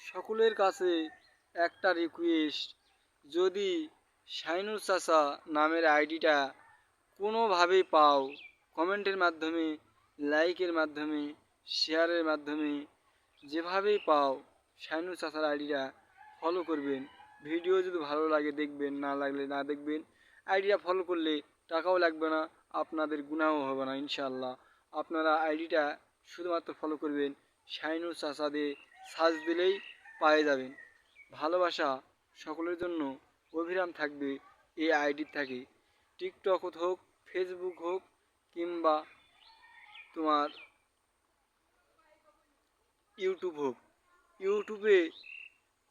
সকলের কাছে একটা রিকোয়েস্ট, যদি শাইনুর চাচা নামের আইডিটা কোনোভাবেই পাও, কমেন্টের মাধ্যমে, লাইকের মাধ্যমে, শেয়ারের মাধ্যমে, যেভাবেই পাও শাইনুর চাচার আইডিটা ফলো করবেন। ভিডিও যদি ভালো লাগে দেখবেন, না লাগলে না দেখবেন। আইডিটা ফলো করলে টাকাও লাগবে না, আপনাদের গুনাহও হবে না ইনশাআল্লাহ। আপনারা আইডিটা শুধুমাত্র ফলো করবেন, শাইনুর চাচা দিয়ে সার্চ দিলেই পেয়ে যাবেন। ভালোবাসা সকলের জন্য অবিরাম থাকবে এই আইডির থাকে। টিকটক হোক, ফেসবুক হোক, কিংবা তোমার ইউটিউব হোক। ইউটিউবে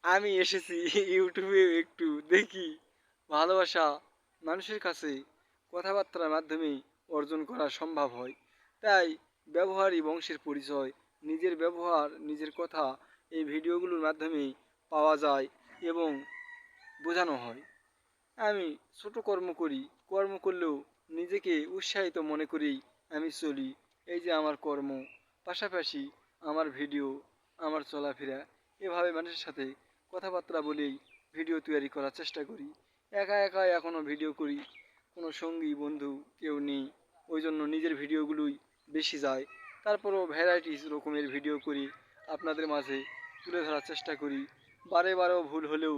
আমি এসেছি, ইউটিউবে একটু দেখি ভালোবাসা মানুষের কাছে কথাবার্তার মাধ্যমেই অর্জন করা সম্ভব হয়। তাই ব্যবহারই বংশের পরিচয়। নিজের ব্যবহার, নিজের কথা এই ভিডিওগুলোর মাধ্যমেই পাওয়া যায় এবং বোঝানো হয়। আমি ছোট কর্ম করি, কর্ম করলেও নিজেকে উৎসাহিত মনে করেই আমি চলি। এই যে আমার কর্ম, পাশাপাশি আমার ভিডিও, আমার চলাফেরা, এভাবে মানুষের সাথে কথাবার্তা বলেই ভিডিও তৈরি করার চেষ্টা করি। একা একা এখনও ভিডিও করি, কোনো সঙ্গী বন্ধু কেউ নেই, ওই জন্য নিজের ভিডিওগুলোই বেশি যায়। তারপরও ভ্যারাইটিস রকমের ভিডিও করি, আপনাদের মাঝে তুলে ধরার চেষ্টা করি। বারে বারেও ভুল হলেও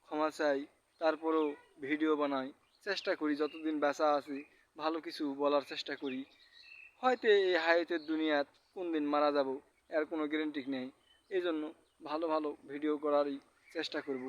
ক্ষমা চাই, তারপরও ভিডিও বানাই, চেষ্টা করি যতদিন বেঁচে আছি ভালো কিছু বলার চেষ্টা করি। হয়তো এই হায়াতের দুনিয়াত কোন দিন মারা যাব এর কোনো গ্যারেন্টি নেই, এই জন্য ভালো ভালো ভিডিও করারই চেষ্টা করব।